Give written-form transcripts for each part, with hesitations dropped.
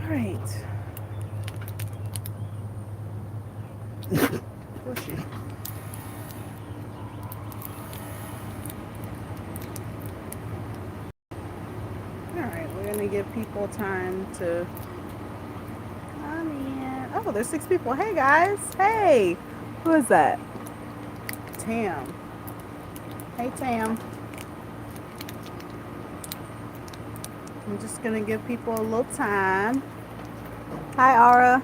right. Bushy. All right, we're gonna give people time to come in. Oh, there's 6 people. Hey guys. Hey. Who is that? Tam. Hey Tam. I'm just gonna give people a little time. Hi Ara.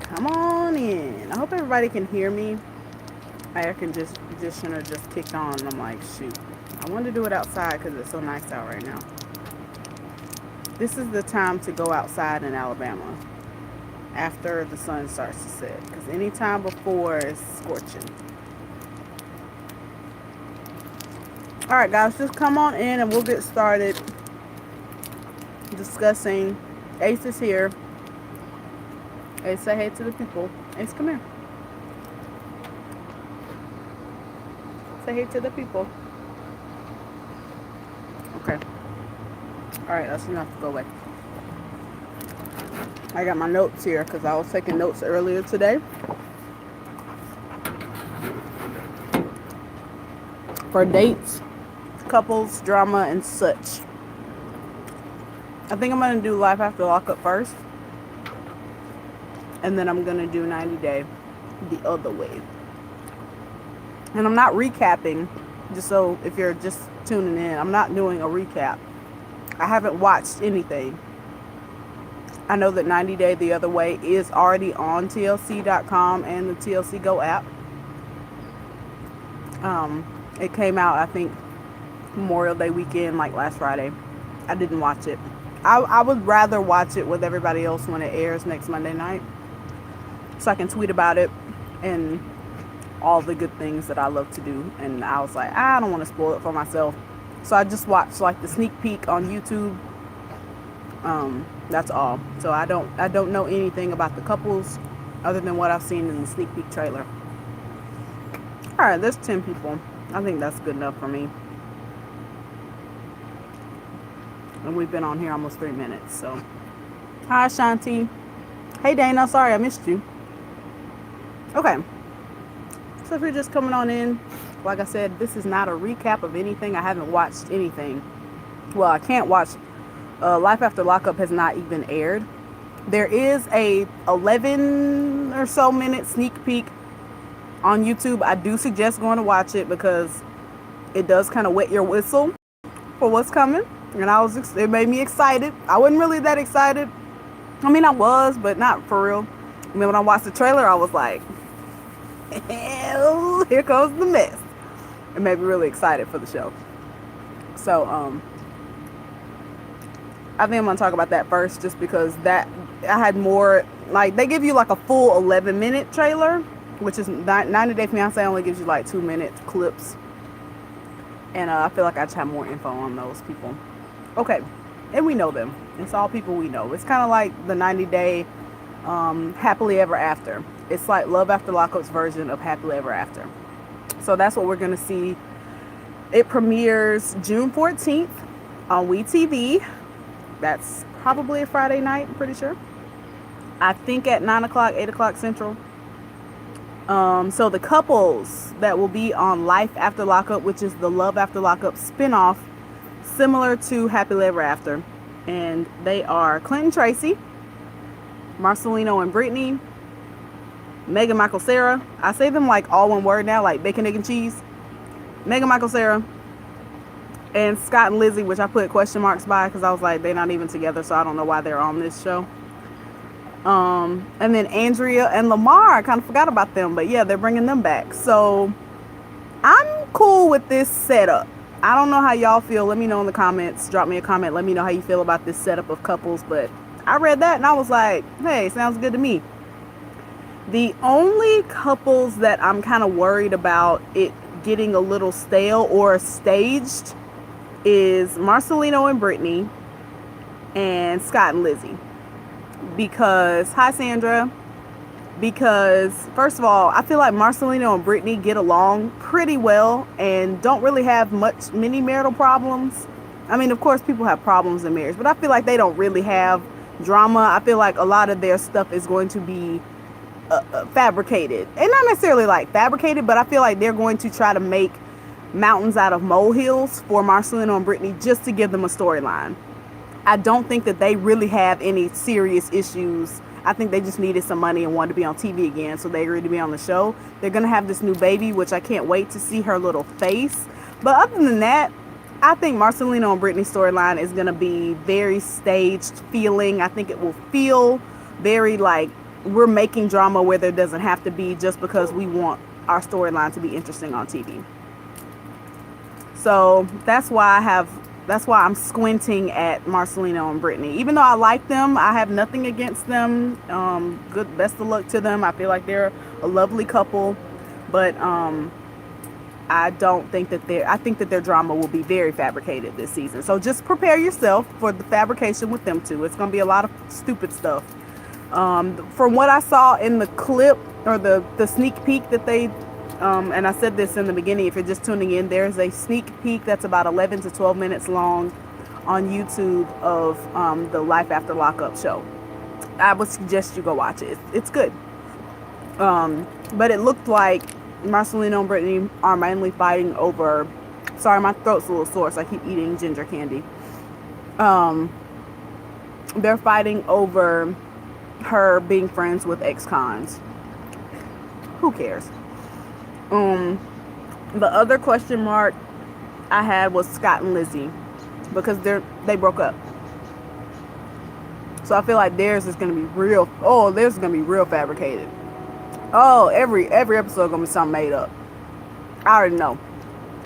Come on in. I hope everybody can hear me. My air conditioner just kicked on and I'm like, shoot. I want to do it outside because it's so nice out right now. This is the time to go outside in Alabama after the sun starts to set, because any time before is scorching. All right, guys, just come on in and we'll get started discussing. Ace is here. Ace, say hey to the people. Ace, come here. Say hey to the people. Okay. All right, that's enough to go away. I got my notes here because I was taking notes earlier today for dates, couples, drama, and such. I think I'm going to do Life After Lockup first, and then I'm going to do 90 Day the other way. And I'm not recapping, just so if you're just tuning in, I'm not doing a recap. I haven't watched anything. I know that 90 Day the Other Way is already on TLC.com and the TLC Go app. It came out, I think, Memorial Day weekend, like last Friday. I didn't watch it. I would rather watch it with everybody else when it airs next Monday night, so I can tweet about it and all the good things that I love to do. And I was like, I don't want to spoil it for myself, so I just watched like the sneak peek on YouTube. That's all. So I don't know anything about the couples other than what I've seen in the sneak peek trailer. All right, there's 10 people. I think that's good enough for me. And we've been on here almost 3 minutes. So, hi Shanti. Hey Dana, sorry I missed you. Okay. So if you're just coming on in, like I said, this is not a recap of anything. I haven't watched anything. Well, I can't watch. Life After Lockup has not even aired. There is a 11 or so minute sneak peek on YouTube. I do suggest going to watch it because it does kind of wet your whistle for what's coming. And it made me excited. I wasn't really that excited. I mean, I was, but not for real. I mean, when I watched the trailer, I was like, hell, here comes the mess. It made me really excited for the show. So, I think I'm going to talk about that first, just because that I had more, like, they give you like a full 11-minute trailer, which is 90 Day Fiancé only gives you like 2-minute clips. And I feel like I just have more info on those people. Okay, and we know them. It's all people we know. It's kind of like the 90 Day Happily Ever After. It's like Love After Lockup's version of Happily Ever After. So that's what we're going to see. It premieres June 14th on WeTV. That's probably a Friday night, I'm pretty sure. I think at 9 o'clock, 8 o'clock Central. So the couples that will be on Life After Lockup, which is the Love After Lockup spinoff, similar to Happily Ever After. And they are Clinton Tracy, Marcelino and Brittany, Megan Michael Sarah. I say them like all one word now, like bacon, egg, and cheese. Megan Michael Sarah. And Scott and Lizzie, which I put question marks by because I was like, they're not even together, so I don't know why they're on this show. And then Andrea and Lamar, I kind of forgot about them, but yeah, they're bringing them back. So I'm cool with this setup. I don't know how y'all feel. Let me know in the comments. Drop me a comment. Let me know how you feel about this setup of couples. But I read that and I was like, hey, sounds good to me. The only couples that I'm kind of worried about it getting a little stale or staged is Marcelino and Brittany and Scott and Lizzie. Because, hi Sandra, because first of all, I feel like Marcelino and Brittany get along pretty well and don't really have many marital problems. I mean, of course, people have problems in marriage, but I feel like they don't really have drama. I feel like a lot of their stuff is going to be fabricated, and not necessarily like fabricated, but I feel like they're going to try to make mountains out of molehills for Marcelino and Brittany just to give them a storyline. I don't think that they really have any serious issues. I think they just needed some money and wanted to be on TV again, so they agreed to be on the show. They're going to have this new baby, which I can't wait to see her little face. But other than that, I think Marcelino and Brittany's storyline is going to be very staged feeling. I think it will feel very like we're making drama where there doesn't have to be, just because we want our storyline to be interesting on TV. So that's why I'm squinting at Marcelino and Brittany. Even though I like them, I have nothing against them. Good, best of luck to them. I feel like they're a lovely couple, but I don't think that I think that their drama will be very fabricated this season. So just prepare yourself for the fabrication with them too. It's going to be a lot of stupid stuff. From what I saw in the clip, or the sneak peek that they, and I said this in the beginning, if you're just tuning in, there's a sneak peek that's about 11 to 12 minutes long on YouTube of the Life After Lockup show. I would suggest you go watch it. It's good. But it looked like Marcelino and Brittany are mainly fighting over, sorry, my throat's a little sore, so I keep eating ginger candy. They're fighting over her being friends with ex-cons. Who cares? The other question mark I had was Scott and Lizzie, because they broke up. So I feel like theirs is gonna be real. Oh, theirs is gonna be real fabricated. Oh, every episode gonna be something made up. I already know.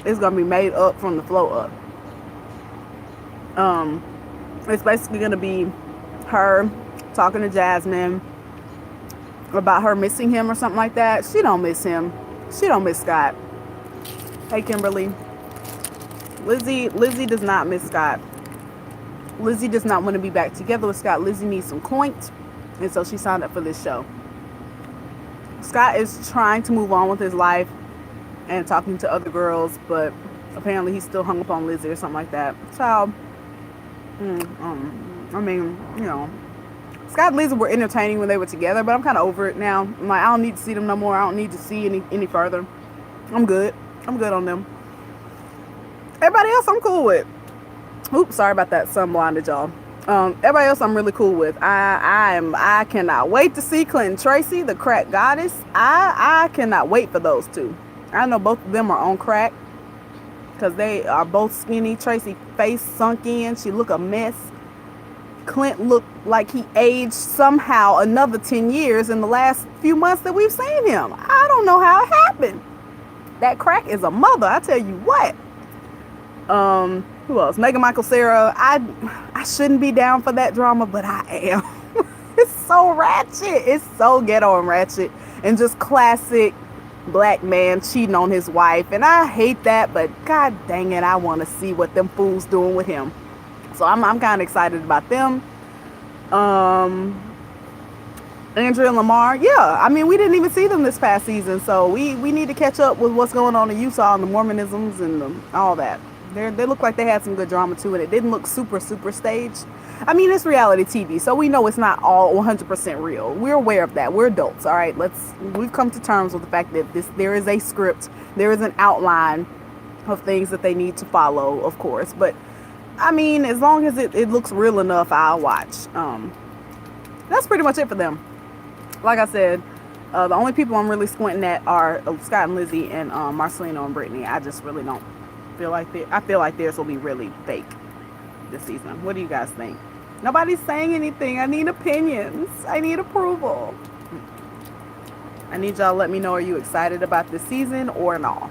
It's gonna be made up from the flow up. It's basically gonna be her talking to Jasmine about her missing him or something like that. She don't miss him. She don't miss Scott. Hey, Kimberly. Lizzie does not miss Scott. Lizzie does not want to be back together with Scott. Lizzie needs some coins, and so she signed up for this show. Scott is trying to move on with his life and talking to other girls, but apparently he's still hung up on Lizzie or something like that. So, I mean, you know, Scott and Lizzie were entertaining when they were together, but I'm kind of over it now. I'm like, I don't need to see them no more. I don't need to see any further. I'm good. I'm good on them. Everybody else I'm cool with. Oops, sorry about that. Sun blinded y'all. Everybody else I'm really cool with. I cannot wait to see Clinton Tracy, the crack goddess. I cannot wait for those two. I know both of them are on crack because they are both skinny. Tracy face sunk in. She look a mess. Clint looked like he aged somehow another 10 years in the last few months that we've seen him. I don't know how it happened. That crack is a mother, I tell you what. Who else? Meghan Michael Sarah. I shouldn't be down for that drama, but I am. It's so ratchet. It's so ghetto and ratchet, and just classic black man cheating on his wife. And I hate that, but god dang it, I want to see what them fools doing with him. So I'm kind of excited about them. Andrea and Lamar. Yeah, I mean, we didn't even see them this past season, so we need to catch up with what's going on in Utah and the Mormonisms and all that. They look like they had some good drama too, and it didn't look super staged. I mean, it's reality TV, so we know it's not all 100% real. We're aware of that. We're adults, all right? We've come to terms with the fact that there is a script, there is an outline of things that they need to follow, of course. But I mean, as long as it looks real enough, I'll watch. That's pretty much it for them. Like I said, the only people I'm really squinting at are Scott and Lizzie and Marcelino and Brittany. I just really don't feel like I feel like theirs will be really fake this season. What do you guys think? Nobody's saying anything. I need opinions. I need approval. I need y'all to let me know, are you excited about this season or not?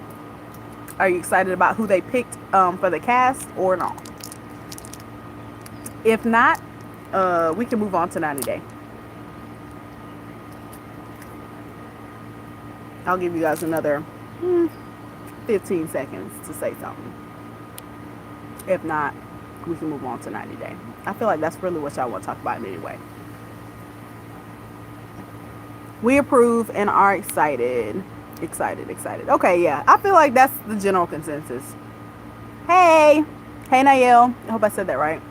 Are you excited about who they picked for the cast or not? If not, we can move on to 90 Day. I'll give you guys another 15 seconds to say something. If not, we can move on to 90 Day. I feel like that's really what y'all want to talk about anyway. We approve and are excited. Excited. Okay, yeah. I feel like that's the general consensus. Hey, Hey Nayel, I hope I said that right.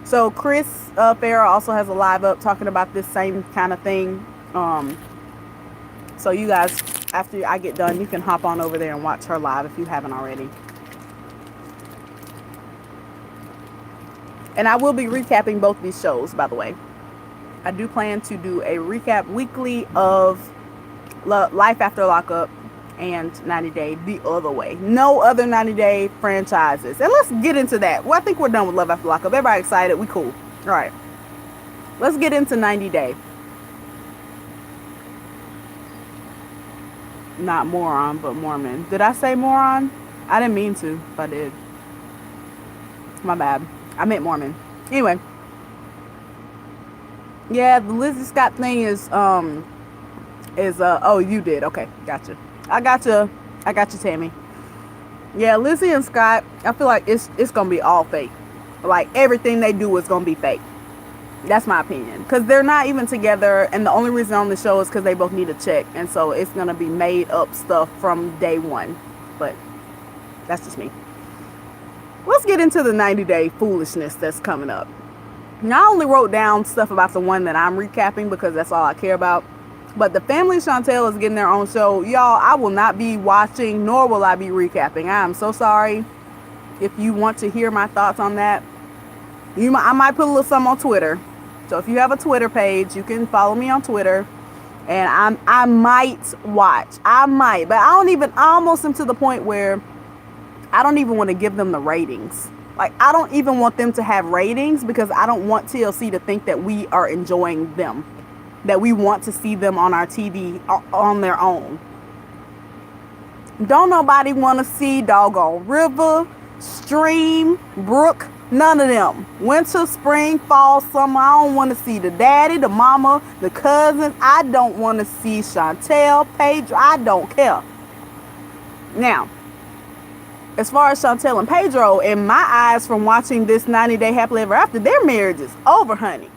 So Chris Farrah also has a live up talking about this same kind of thing. So you guys, after I get done, you can hop on over there and watch her live if you haven't already. And I will be recapping both these shows, by the way. I do plan to do a recap weekly of Life After Lockup and 90 Day the other way. No other 90 Day franchises. And let's get into that. Well, I think we're done with Love After Lockup. Everybody excited? We cool. All right. Let's get into 90 Day. Not moron, but Mormon. Did I say moron? I didn't mean to, if I did. My bad. I meant Mormon. Anyway. Yeah, the Lizzie Scott thing is oh, you did. Okay, gotcha. I gotcha, Tammy. Yeah, Lizzie and Scott, I feel like it's gonna be all fake. Like everything they do is gonna be fake. That's my opinion. Because they're not even together, and the only reason on the show is because they both need a check, and so it's gonna be made up stuff from day one. But that's just me. Let's get into the 90 Day foolishness that's coming up. Now, I only wrote down stuff about the one that I'm recapping because that's all I care about. But the family Chantel is getting their own show. Y'all, I will not be watching, nor will I be recapping. I am so sorry. If you want to hear my thoughts on that, I might put a little something on Twitter. So if you have a Twitter page, you can follow me on Twitter. And I might watch. I might. But I almost am to the point where I don't even want to give them the ratings. Like, I don't even want them to have ratings because I don't want TLC to think that we are enjoying them. That we want to see them on our TV on their own. Don't nobody want to see doggone river, stream, brook, none of them. Winter, spring, fall, summer. I don't want to see the daddy, the mama, the cousins. I don't want to see Chantel, Pedro. I don't care. Now, as far as Chantel and Pedro, in my eyes from watching this 90 Day Happily Ever After, their marriage is over, honey.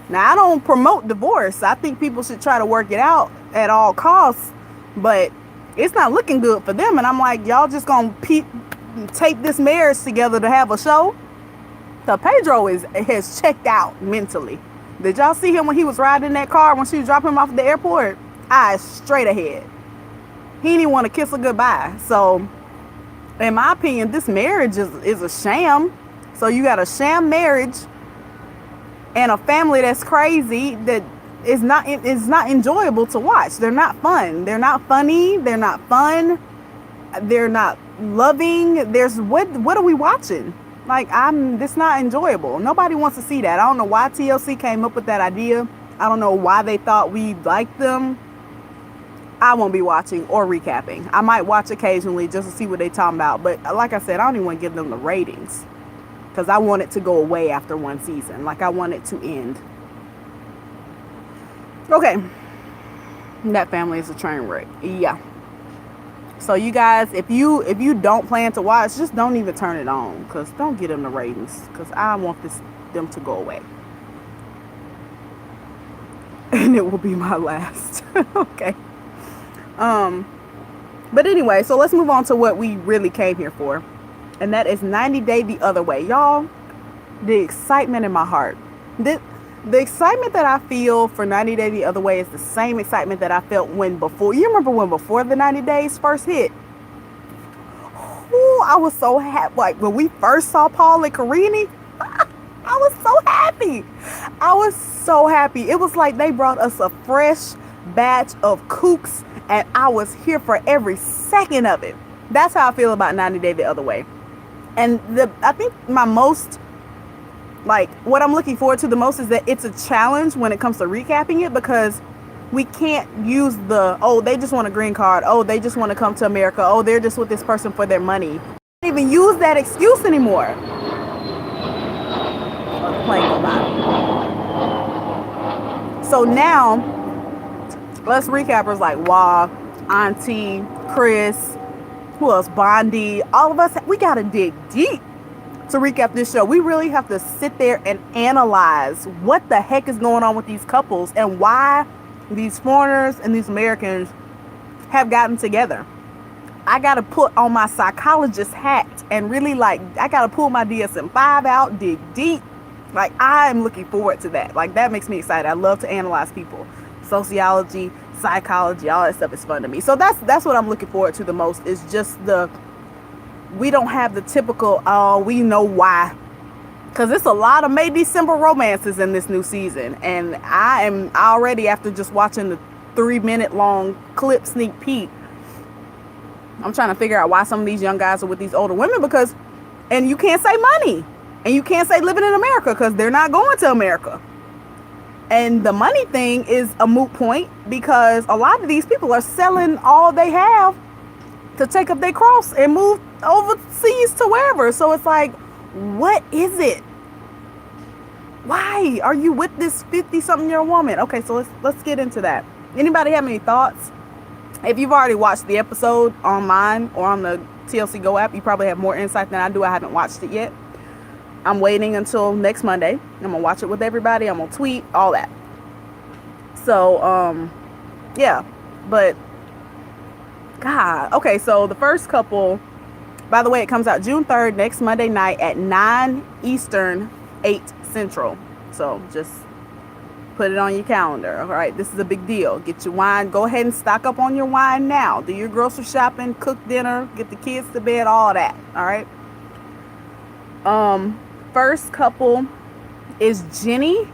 Now, I don't promote divorce. I think people should try to work it out at all costs, but it's not looking good for them. And I'm like, y'all just gonna tape this marriage together to have a show? So Pedro has checked out mentally. Did y'all see him when he was riding in that car when she was dropping him off at the airport? Eyes straight ahead. He didn't even want to kiss her goodbye. So in my opinion, this marriage is a sham. So you got a sham marriage and a family that's crazy that is not enjoyable to watch. They're not fun. They're not funny. They're not fun. They're not loving. What are we watching? Like, it's not enjoyable. Nobody wants to see that. I don't know why TLC came up with that idea. I don't know why they thought we liked them. I won't be watching or recapping. I might watch occasionally just to see what they talking about. But like I said, I don't even want to give them the ratings. Because I want it to go away after one season. Like, I want it to end. Okay. That family is a train wreck. Yeah. So you guys, if you don't plan to watch, just don't even turn it on. Because don't get them the ratings. Because I want them to go away. And it will be my last. Okay. But anyway, so let's move on to what we really came here for. And that is 90 Day the Other Way. Y'all, the excitement in my heart. The excitement that I feel for 90 Day the Other Way is the same excitement that I felt before. You remember when before the 90 Days first hit? Ooh, I was so happy. Like, when we first saw Paul and Karini, I was so happy. I was so happy. It was like they brought us a fresh batch of kooks, and I was here for every second of it. That's how I feel about 90 Day the Other Way. And I think what I'm looking forward to the most is that it's a challenge when it comes to recapping it, because we can't use they just want a green card. Oh, they just want to come to America. Oh, they're just with this person for their money. We can't even use that excuse anymore. So now, us recappers like Wah, Auntie, Chris, who else? Bondi, all of us, we got to dig deep to recap this show. We really have to sit there and analyze what the heck is going on with these couples and why these foreigners and these Americans have gotten together. I gotta put on my psychologist hat and really like, I gotta pull my DSM-5 out, dig deep. Like, I'm looking forward to that. Like, that makes me excited. I love to analyze people. Sociology, psychology, all that stuff is fun to me. So that's what I'm looking forward to the most, is just we don't have the typical, oh, we know why. Because it's a lot of May, December romances in this new season. And I am already, after just watching the 3-minute long clip sneak peek, I'm trying to figure out why some of these young guys are with these older women, because, and you can't say money. And you can't say living in America, because they're not going to America. And the money thing is a moot point, because a lot of these people are selling all they have to take up their cross and move overseas to wherever. So it's like, what is it? Why are you with this 50-something-year-old woman? Okay, so let's get into that. Anybody have any thoughts? If you've already watched the episode online or on the TLC Go app, you probably have more insight than I do. I haven't watched it yet. I'm waiting until next Monday. I'm gonna watch it with everybody. I'm gonna tweet, all that. So, yeah. But, God. Okay, so the first couple, by the way, it comes out June 3rd, next Monday night at 9 Eastern, 8 Central. So, just put it on your calendar. All right, this is a big deal. Get your wine. Go ahead and stock up on your wine now. Do your grocery shopping, cook dinner, get the kids to bed, all that. All right. First couple is Jenny,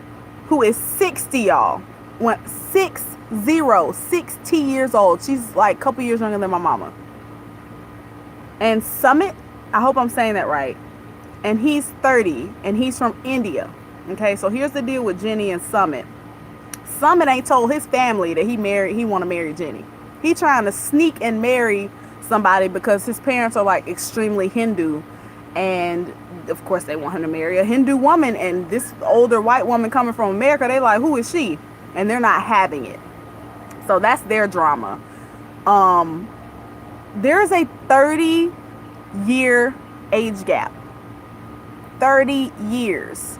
who is 60, y'all. 60 years old. She's like a couple years younger than my mama. And Summit, I hope I'm saying that right. And he's 30, and he's from India. Okay, so here's the deal with Jenny and Summit. Summit ain't told his family that he want to marry Jenny. He trying to sneak and marry somebody because his parents are like extremely Hindu, and of course they want him to marry a Hindu woman. And this older white woman coming from America, they like, who is she? And they're not having it. So that's their drama. There's a 30-year age gap. 30 years.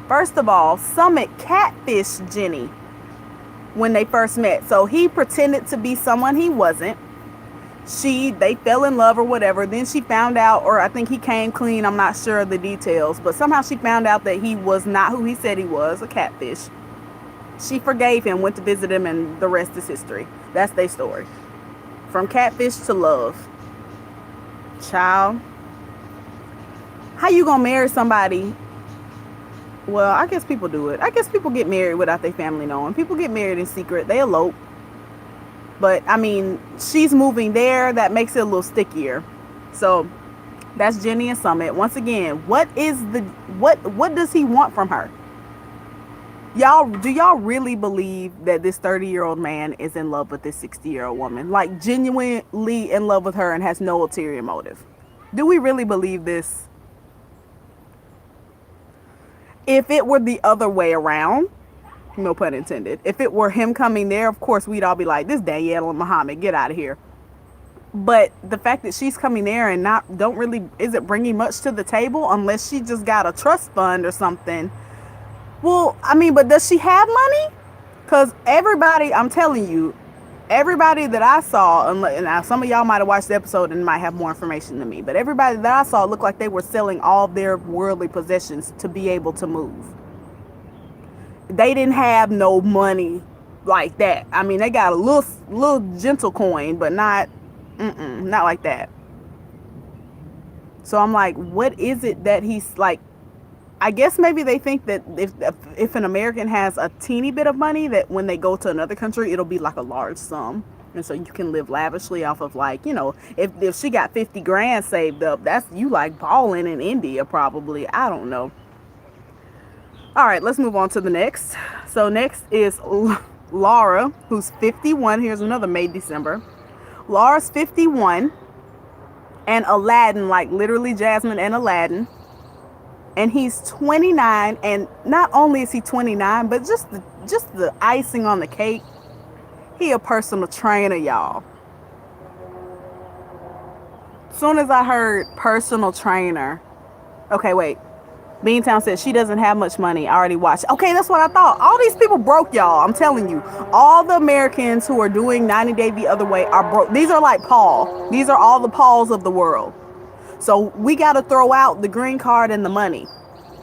First of all, Summit catfished Jenny when they first met. So he pretended to be someone he wasn't. They fell in love or whatever. Then she found out, or I think he came clean. I'm not sure of the details, but somehow she found out that he was not who he said he was, a catfish. She forgave him, went to visit him, and the rest is history. That's their story. From catfish to love. Child. How you gonna marry somebody? Well, I guess people do it. I guess people get married without their family knowing. People get married in secret. They elope. But, I mean, she's moving there. That makes it a little stickier. So, that's Jenny and Summit. Once again, what does he want from her? Do y'all really believe that this 30-year-old man is in love with this 60-year-old woman? Like, genuinely in love with her and has no ulterior motive? Do we really believe this? If it were the other way around, no pun intended, if it were him coming there, of course, we'd all be like, this Danielle and Muhammad, get out of here. But the fact that she's coming there and isn't bringing much to the table unless she just got a trust fund or something. Well, I mean, but does she have money? Because everybody, I'm telling you, everybody that I saw, and now some of y'all might have watched the episode and might have more information than me, but everybody that I saw looked like they were selling all their worldly possessions to be able to move. They didn't have no money like that. I mean, they got a little gentle coin, but not like that. So I'm like, what is it that he's like? I guess maybe they think that if an American has a teeny bit of money, that when they go to another country, it'll be like a large sum. And so you can live lavishly off of, like, you know, if she got 50 grand saved up, that's you like balling in India probably. I don't know. All right, let's move on to the next. So next is Laura, who's 51. Here's another May, December. Laura's 51. And Aladdin, like literally Jasmine and Aladdin. And he's 29, and not only is he 29, but just the icing on the cake, he a personal trainer, y'all. Soon as I heard personal trainer, okay, wait. Beantown said she doesn't have much money. I already watched. Okay, that's what I thought. All these people broke, y'all. I'm telling you. All the Americans who are doing 90 Day the Other Way are broke. These are like Paul. These are all the Pauls of the world. So we got to throw out the green card and the money.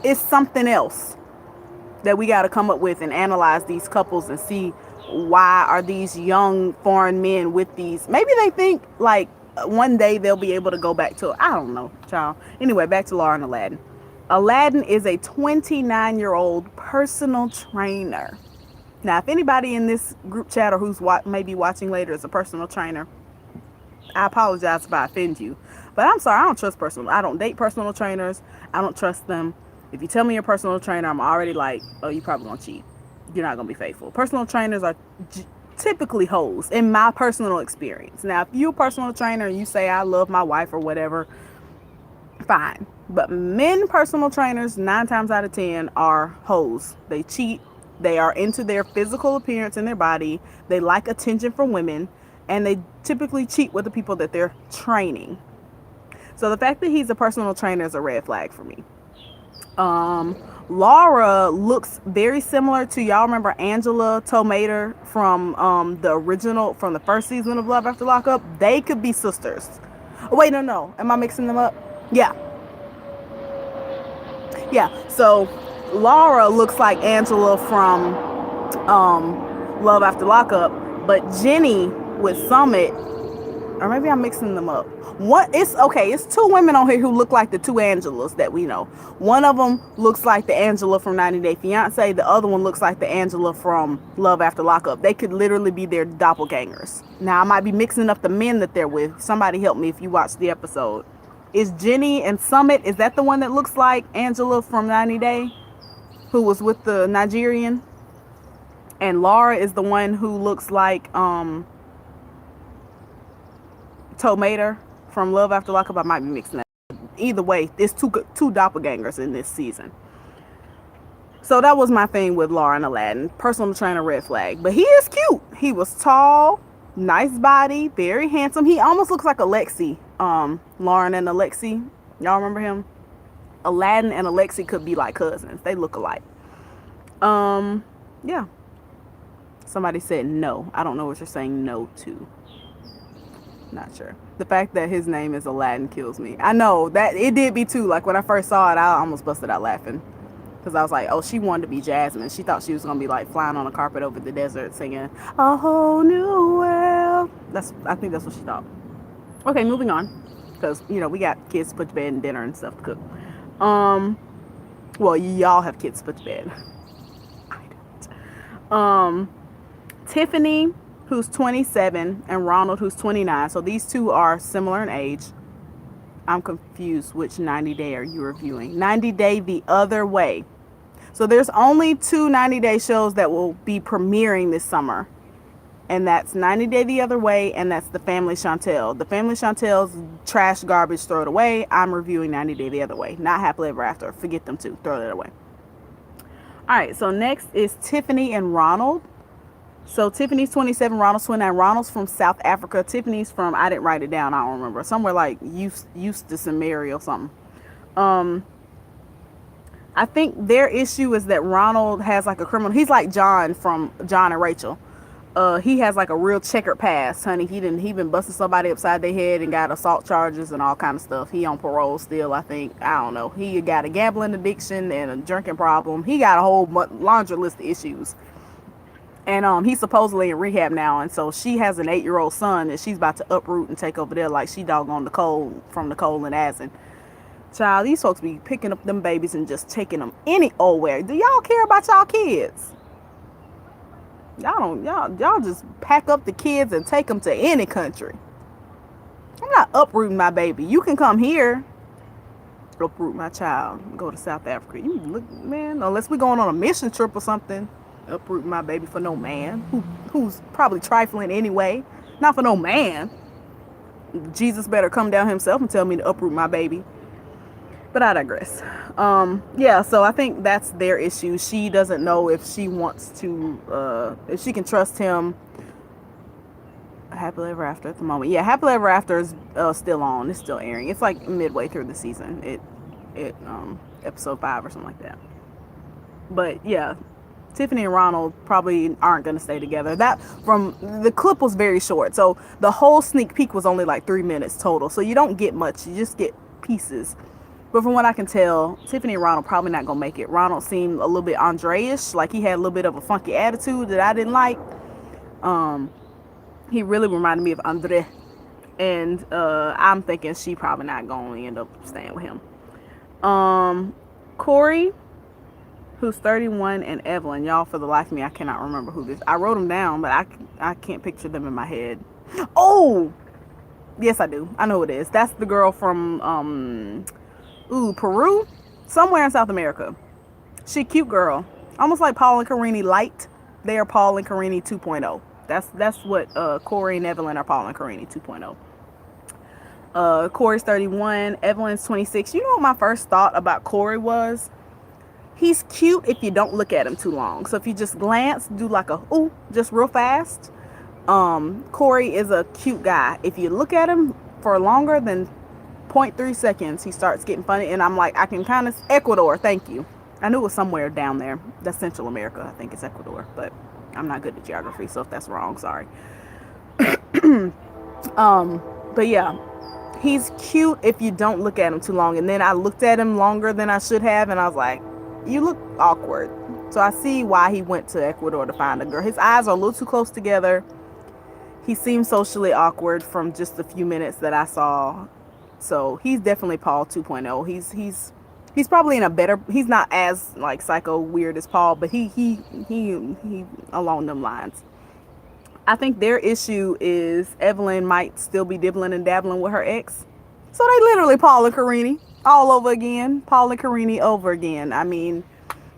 It's something else that we got to come up with and analyze these couples and see why are these young foreign men with these. Maybe they think like one day they'll be able to go back to, I don't know, child. Anyway, back to Laura and Aladdin. Aladdin is a 29-year-old personal trainer. Now, if anybody in this group chat or who's maybe watching later is a personal trainer, I apologize if I offend you. But I'm sorry, I don't trust I don't date personal trainers. I don't trust them. If you tell me you're a personal trainer, I'm already like, oh, you probably gonna cheat. You're not gonna be faithful. Personal trainers are typically hoes, in my personal experience. Now, if you're a personal trainer and you say I love my wife or whatever, fine. But men personal trainers, 9 times out of 10, are hoes. They cheat. They are into their physical appearance and their body. They like attention from women, and they typically cheat with the people that they're training. So the fact that he's a personal trainer is a red flag for me. Laura looks very similar to, y'all remember Angela Tomater from the original, from the first season of Love After Lockup? They could be sisters. Oh, wait, no. Am I mixing them up? Yeah. So Laura looks like Angela from Love After Lockup, but Jenny with Summit, or maybe I'm mixing them up. It's 2 women on here who look like the 2 Angelas that we know. One of them looks like the Angela from 90 Day Fiance. The other one looks like the Angela from Love After Lockup. They could literally be their doppelgangers. Now, I might be mixing up the men that they're with. Somebody help me if you watched the episode. Is Jenny and Summit, is that the one that looks like Angela from 90 Day, who was with the Nigerian? And Laura is the one who looks like Tomater from Love After Lockup. I might be mixing that. Either way, there's two doppelgangers in this season. So that was my thing with Laura and Aladdin. Personal trainer, red flag. But he is cute. He was tall, nice body, very handsome. He almost looks like Alexi. Lauren and Alexi. Y'all remember him? Aladdin and Alexi could be like cousins. They look alike. Yeah. Somebody said no. I don't know what you're saying no to. Not sure. The fact that his name is Aladdin kills me. I know that it did me too. Like when I first saw it, I almost busted out laughing. Because I was like, oh, she wanted to be Jasmine. She thought she was going to be like flying on a carpet over the desert singing a whole new world. I think that's what she thought. Okay, moving on. Because, we got kids to put to bed and dinner and stuff to cook. Well, y'all have kids to put to bed. I don't. Tiffany, who's 27, and Ronald, who's 29. So these two are similar in age. I'm confused which 90 Day are you reviewing. 90 Day the Other Way. So there's only 2 90 Day shows that will be premiering this summer. And that's 90 Day the Other Way, and that's The Family Chantel. The Family Chantel's trash, garbage, throw it away. I'm reviewing 90 Day the Other Way. Not Happily Ever After. Forget them two. Throw that away. Alright, so next is Tiffany and Ronald. So Tiffany's 27, Ronald's 29. Ronald's from South Africa. Tiffany's from, I didn't write it down, I don't remember. Somewhere like Eustis and Mary or something. I think their issue is that Ronald has like a criminal. He's like John from John and Rachel. He has like a real checkered past, honey. He been busting somebody upside their head and got assault charges and all kind of stuff. He on parole still, I think. I don't know. He got a gambling addiction and a drinking problem. He got a whole laundry list of issues. And he's supposedly in rehab now. And so she has an 8-year-old son that she's about to uproot and take over there like she doggone Nicole from Nicole and Asin. Child, these folks be picking up them babies and just taking them any old where. Do y'all care about y'all kids? Y'all just pack up the kids and take them to any country. I'm not uprooting my baby. You can come here. Uproot my child. Go to South Africa. You look, man, unless we're going on a mission trip or something. Uproot my baby for no man who's probably trifling anyway. Not for no man. Jesus better come down himself and tell me to uproot my baby. But I digress. Yeah, so I think that's their issue. She doesn't know if she wants to, if she can trust him. Happily Ever After at the moment. Yeah, Happily Ever After is still on. It's still airing. It's like midway through the season. episode 5 or something like that. But yeah, Tiffany and Ronald probably aren't going to stay together. That from the clip was very short, so the whole sneak peek was only like 3 minutes total. So you don't get much; you just get pieces. But from what I can tell, Tiffany and Ronald probably not gonna make it. Ronald seemed a little bit Andre-ish, like he had a little bit of a funky attitude that I didn't like. He really reminded me of Andre, and I'm thinking she probably not gonna end up staying with him. Corey, who's 31, and Evelyn. Y'all, for the life of me, I cannot remember who this. I wrote them down, but I can't picture them in my head. Oh, yes, I do. I know who it is. That's the girl from Peru, somewhere in South America. She cute girl, almost like Paul and Karine light. They are Paul and Karine 2.0. That's what Corey and Evelyn are. Paul and Karine 2.0. Corey's 31, Evelyn's 26. You know what my first thought about Corey was? He's cute if you don't look at him too long. So if you just glance, do like a ooh, just real fast. Corey is a cute guy. If you look at him for longer than 0.3 seconds, he starts getting funny, and I'm like, I can kind of Ecuador. Thank you. I knew it was somewhere down there. That's Central America. I think it's Ecuador, but I'm not good at geography, so if that's wrong, sorry. But yeah, he's cute if you don't look at him too long. And then I looked at him longer than I should have, and I was like, you look awkward. So I see why he went to Ecuador to find a girl. His eyes are a little too close together. He seems socially awkward from just the few minutes that I saw. So he's definitely Paul 2.0. He's probably in a better. He's not as like psycho weird as Paul, but he along them lines. I think their issue is Evelyn might still be dibbling and dabbling with her ex. So they literally Paul and Karine all over again. Paul and Karine over again. I mean,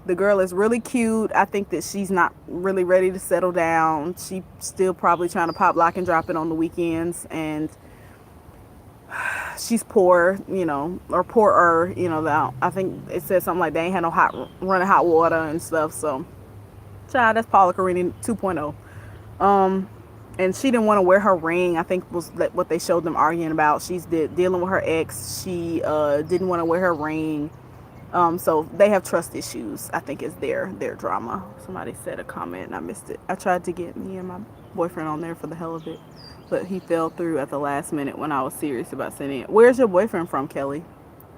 the girl is really cute. I think that she's not really ready to settle down. She's still probably trying to pop, lock, and drop it on the weekends, and she's poor, or poorer, I think it said something like they ain't had no running hot water and stuff. So, child, that's Paula Karine 2.0. And she didn't want to wear her ring. I think was what they showed them arguing about. She's dealing with her ex. She didn't want to wear her ring. So they have trust issues. I think is their drama. Somebody said a comment and I missed it. I tried to get me and my boyfriend on there for the hell of it, but he fell through at the last minute when I was serious about sending it. Where's your boyfriend from, Kelly?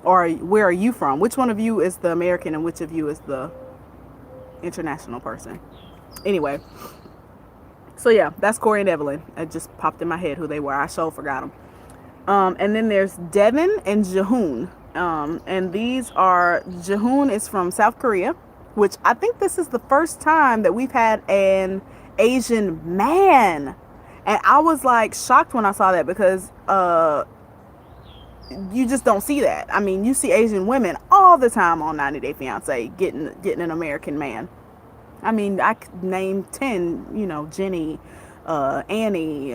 Or where are you from? Which one of you is the American and which of you is the international person? Anyway, so yeah, that's Corey and Evelyn. It just popped in my head who they were. I sure forgot them. And then there's Devin and Jahoon. And these are, Jahoon is from South Korea, which I think this is the first time that we've had an Asian man. And I was like shocked when I saw that because you just don't see that. I mean, you see Asian women all the time on 90 Day Fiance getting an American man. I mean, I could name 10, Jenny, Annie,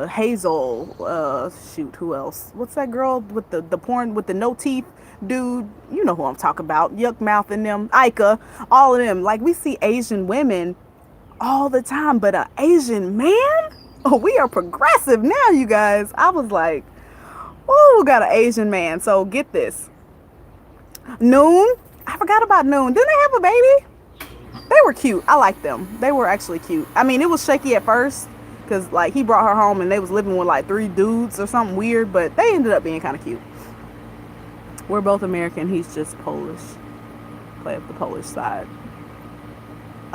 Hazel, shoot, who else? What's that girl with the porn with the no teeth dude? You know who I'm talking about. Yuck mouth and them, Ika, all of them. Like, we see Asian women all the time, but an Asian man? Oh, we are progressive now, you guys. I was like, oh, got an Asian man. So get this. Noon. I forgot about Noon. Didn't they have a baby? They were cute. I liked them. They were actually cute. I mean, it was shaky at first because like he brought her home and they was living with like 3 dudes or something weird, but they ended up being kind of cute. We're both American. He's just Polish. Play up the Polish side.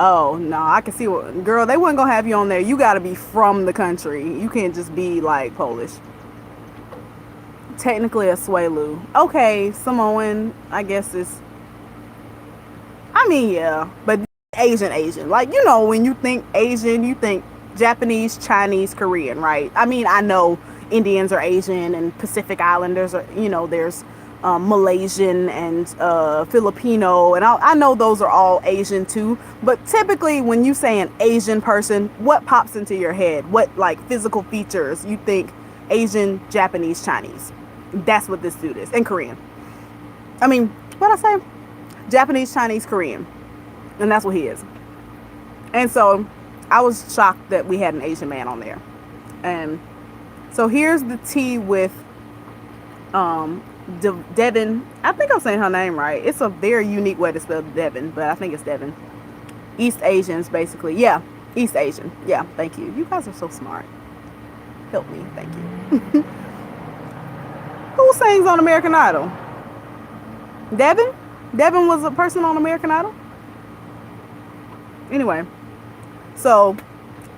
Oh, no, I can see what... Girl, they wasn't gonna have you on there. You gotta be from the country. You can't just be, like, Polish. Technically a Swelu. Okay, Samoan, I guess is... I mean, yeah. But Asian. Like, when you think Asian, you think Japanese, Chinese, Korean, right? I mean, I know Indians are Asian and Pacific Islanders are... there's... Malaysian and Filipino, and I know those are all Asian too, but typically when you say an Asian person, what pops into your head? What like physical features you think? Asian, Japanese, Chinese. That's what this dude is. And Korean. I mean, what'd I say? Japanese, Chinese, Korean. And that's what he is. And so I was shocked that we had an Asian man on there. And so here's the tea with Devin. I think I'm saying her name right. It's a very unique way to spell Devin, but I think it's Devin. East Asians, basically. Yeah, East Asian. Yeah, thank you. You guys are so smart. Help me, thank you. Who sings on American Idol? Devin? Devin was a person on American Idol? Anyway, so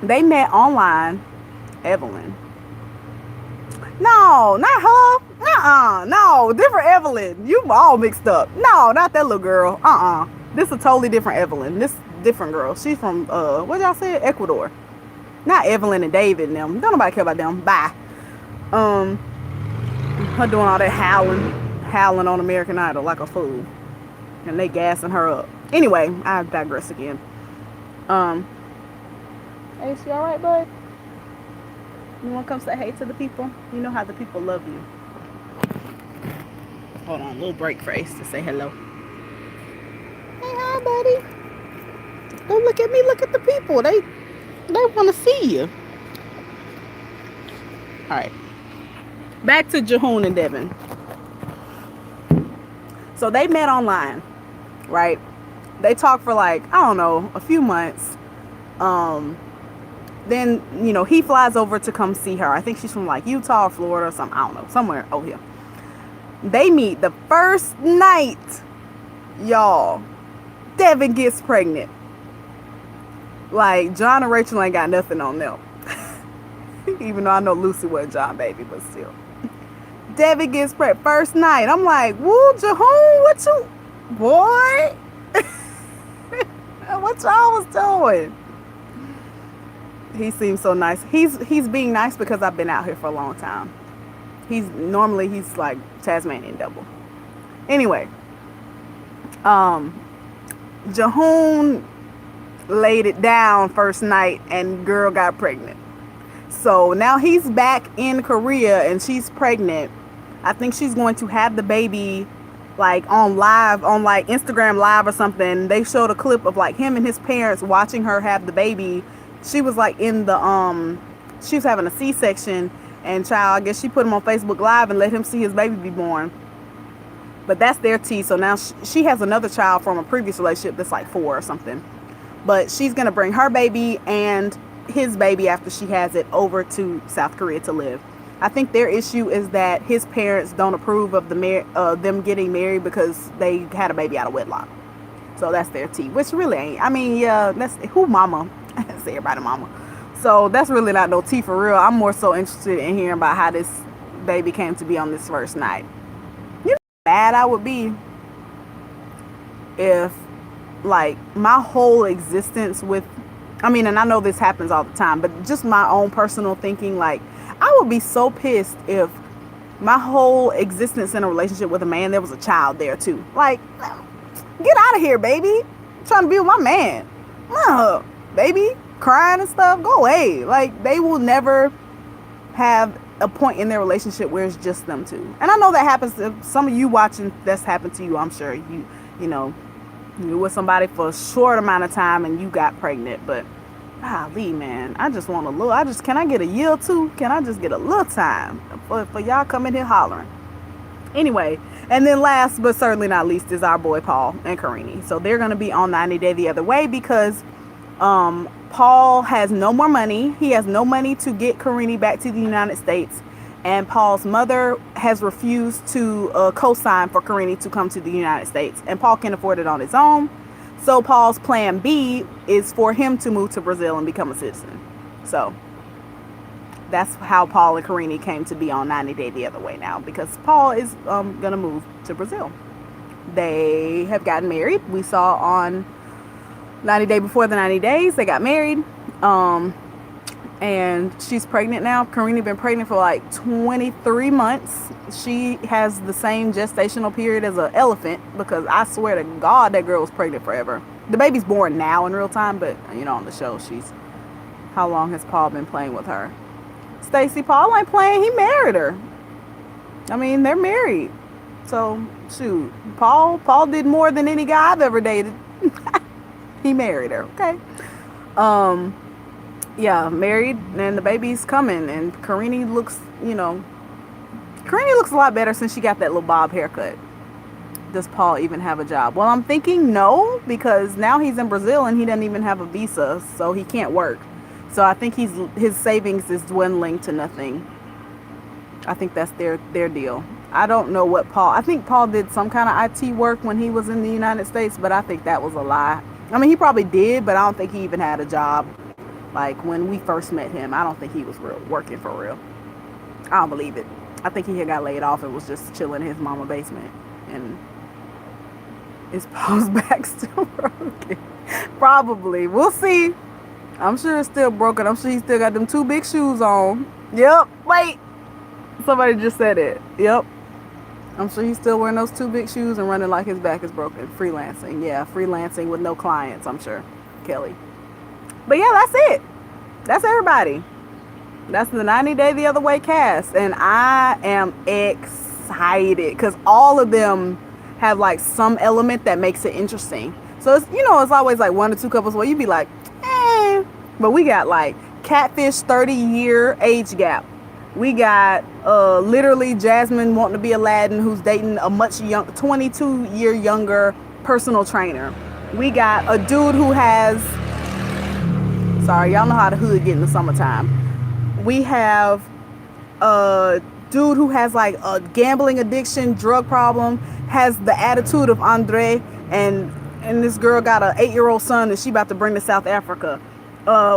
they met online. Evelyn. No, not her. No, different Evelyn. You all mixed up. No, not that little girl. This is a totally different Evelyn. This different girl. She's from what y'all said? Ecuador. Not Evelyn and David and them. Don't nobody care about them. Bye. Her doing all that howling on American Idol like a fool. And they gassing her up. Anyway, I digress again. Hey, she alright, bud? You wanna come say hey to the people? You know how the people love you. Hold on, a little break for Ace to say hello. Hey, hi, buddy. Don't look at me, look at the people. They wanna see you. Alright. Back to Jehoon and Devin. So they met online, right? They talked for like, I don't know, a few months. Then, you know, he flies over to come see her. I think she's from like Utah or Florida or something. I don't know. Somewhere over here. They meet the first night, y'all. Devin gets pregnant. Like, John and Rachel ain't got nothing on them. Even though I know Lucy wasn't John baby, but still. Devin gets pregnant first night. I'm like, woo, Jehoon, what you, boy? What y'all was doing? He seems so nice. He's being nice because I've been out here for a long time. He's like Tasmanian devil. Anyway, Jehoon laid it down first night and girl got pregnant. So now he's back in Korea and she's pregnant. I think she's going to have the baby like on like Instagram live or something. They showed a clip of like him and his parents watching her have the baby. She was like in the she was having a C-section, and child, I guess she put him on Facebook Live and let him see his baby be born. But that's their tea. So now she has another child from a previous relationship that's like 4 or something. But she's gonna bring her baby and his baby after she has it over to South Korea to live. I think their issue is that his parents don't approve of them getting married because they had a baby out of wedlock. So that's their tea, which really ain't. I mean, yeah, that's who mama. Say everybody mama. So that's really not no tea for real. I'm more so interested in hearing about how this baby came to be on this first night. You know how mad I would be if like my whole existence with, I mean, and I know this happens all the time, but just my own personal thinking, like I would be so pissed if my whole existence in a relationship with a man, there was a child there too. Like, get out of here, baby. I'm trying to be with my man. No, baby, crying and stuff, go away. Like, they will never have a point in their relationship where it's just them two. And I know that happens to some of you watching. That's happened to you. I'm sure you know, you were with somebody for a short amount of time and you got pregnant. But golly, man, I just want a little. Can I get a year or two? Can I just get a little time for y'all coming here hollering? Anyway, and then last but certainly not least is our boy Paul and Karini. So they're gonna be on 90 Day the Other Way because Paul has no more money. He has no money to get Karini back to the United States. And Paul's mother has refused to co-sign for Karini to come to the United States. And Paul can afford it on his own. So Paul's plan B is for him to move to Brazil and become a citizen. So that's how Paul and Karini came to be on 90 Day the Other Way now. Because Paul is going to move to Brazil. They have gotten married. We saw on 90 Day Before the 90 Days, they got married. And she's pregnant now. Karini been pregnant for like 23 months. She has the same gestational period as an elephant because I swear to God that girl was pregnant forever. The baby's born now in real time, but you know, on the show, how long has Paul been playing with her? Stacey, Paul ain't playing. He married her. I mean, they're married. So shoot, Paul did more than any guy I've ever dated. He married her. Okay. Yeah, married, and the baby's coming, and Karini looks, you know, Karine looks a lot better since she got that little bob haircut. Does Paul even have a job? Well, I'm thinking no, because now he's in Brazil and he doesn't even have a visa, so he can't work. So I think his savings is dwindling to nothing. I think that's their deal. I don't know what Paul. I think Paul did some kind of IT work when he was in the United States, but I think that was a lie. I mean, he probably did, but I don't think he even had a job. Like when we first met him, I don't think he was working for real. I don't believe it. I think he had got laid off and was just chilling in his mama basement. And is Paul's back still broken? Probably. We'll see. I'm sure it's still broken. I'm sure he still got them 2 big shoes on. Yep. Wait. Somebody just said it. Yep. I'm sure he's still wearing those 2 big shoes and running like his back is broken. Freelancing. Yeah, freelancing with no clients, I'm sure. Kelly. But yeah, that's it. That's everybody. That's the 90 Day the Other Way cast. And I am excited because all of them have like some element that makes it interesting. So it's, it's always like 1 or 2 couples where you be like, eh. But we got like Catfish 30-year age gap. We got literally Jasmine wanting to be Aladdin, who's dating a much 22-year younger personal trainer. We got a dude who has, sorry, y'all know how the hood get in the summertime. We have a dude who has like a gambling addiction, drug problem, has the attitude of Andre, and this girl got an 8-year-old son that she about to bring to South Africa.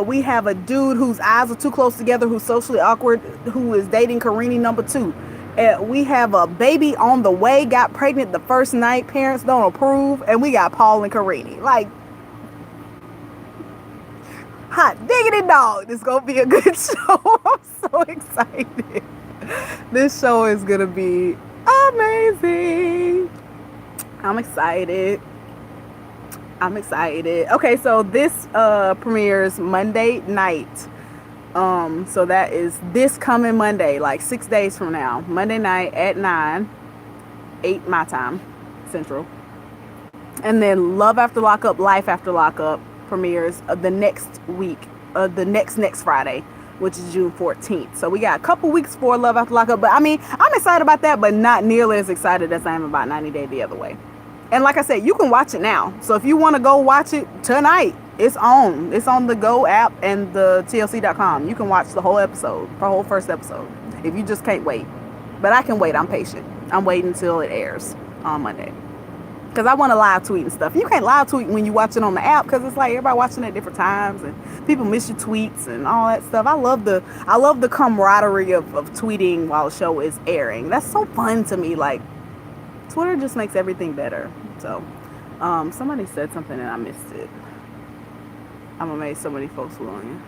We have a dude whose eyes are too close together, who's socially awkward, who is dating Karine number 2. We have a baby on the way, got pregnant the first night, parents don't approve, and we got Paul and Karine. Like, hot diggity dog, this is gonna be a good show. I'm so excited. This show is gonna be amazing. I'm excited. Okay, so this premieres Monday night. So that is this coming Monday, like 6 days from now. Monday night at 9, 8 my time, Central. And then Love After Lockup, Life After Lockup premieres the next week, the next Friday, which is June 14th. So we got a couple weeks for Love After Lockup. But I mean, I'm excited about that, but not nearly as excited as I am about 90 Day the Other Way. And like I said, you can watch it now. So if you want to go watch it tonight, it's on. It's on the Go app and the TLC.com. You can watch the whole episode, the whole first episode, if you just can't wait. But I can wait. I'm patient. I'm waiting until it airs on Monday. Because I want to live tweet and stuff. You can't live tweet when you watch it on the app because it's like everybody watching at different times and people miss your tweets and all that stuff. I love the camaraderie of tweeting while the show is airing. That's so fun to me. Like, Twitter just makes everything better. So, somebody said something and I missed it. I'm amazed so many folks will on you.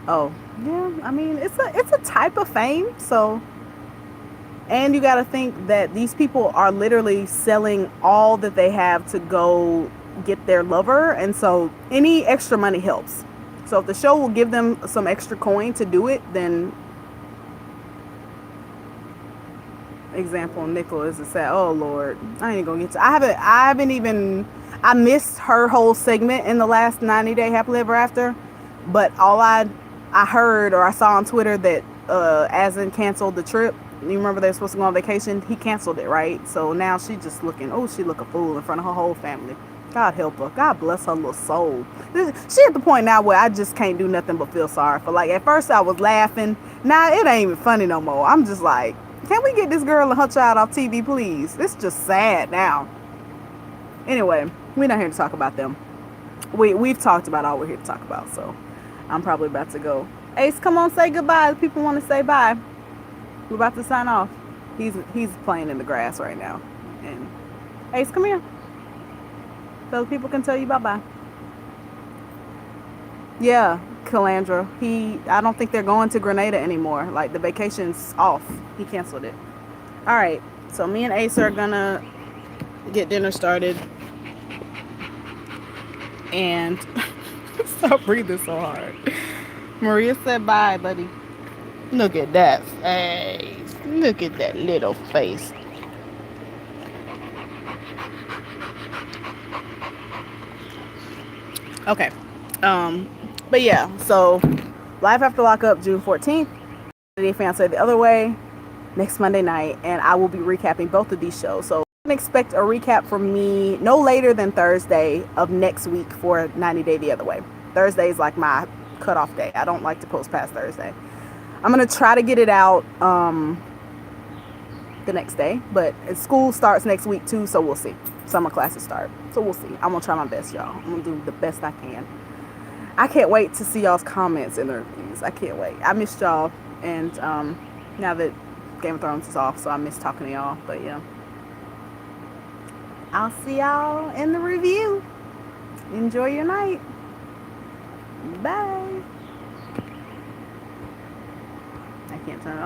Oh, yeah. I mean, it's a type of fame. So, and you got to think that these people are literally selling all that they have to go get their lover. And so any extra money helps. So if the show will give them some extra coin to do it, then example, Nicholas is said, oh Lord, I ain't gonna get to, I missed her whole segment in the last 90 Day Happily Ever After, but all I heard or I saw on Twitter that Asin canceled the trip. You remember they were supposed to go on vacation? He canceled it, right? So now she just looking, she look a fool in front of her whole family. God help her. God bless her little soul. She at the point now where I just can't do nothing but feel sorry for. Like, at first I was laughing. Now it ain't even funny no more. I'm just like, can we get this girl and her child off TV, please? It's just sad now. Anyway, we're not here to talk about them. We've talked about all we're here to talk about, so I'm probably about to go. Ace, come on, say goodbye. People want to say bye. We're about to sign off. He's playing in the grass right now. And Ace, come here. So people can tell you bye-bye. Yeah, Calandra. I don't think they're going to Grenada anymore. Like, the vacation's off. He canceled it. All right. So me and Ace are gonna get dinner started. And stop breathing so hard. Maria said bye, buddy. Look at that face. Look at that little face. Okay. But yeah, so Life After Lockup, June 14th. The Fiance the Other Way, next Monday night, and I will be recapping both of these shows. So you can expect a recap from me no later than Thursday of next week for 90 Day the Other Way. Thursday is like my cutoff day. I don't like to post past Thursday. I'm going to try to get it out the next day, but school starts next week too, so we'll see. Summer classes start, so we'll see. I'm going to try my best, y'all. I'm going to do the best I can. I can't wait to see y'all's comments and the reviews. I can't wait. I missed y'all, and now that Game of Thrones is off, so I miss talking to y'all. But yeah, I'll see y'all in the review. Enjoy your night. Bye. I can't turn it off.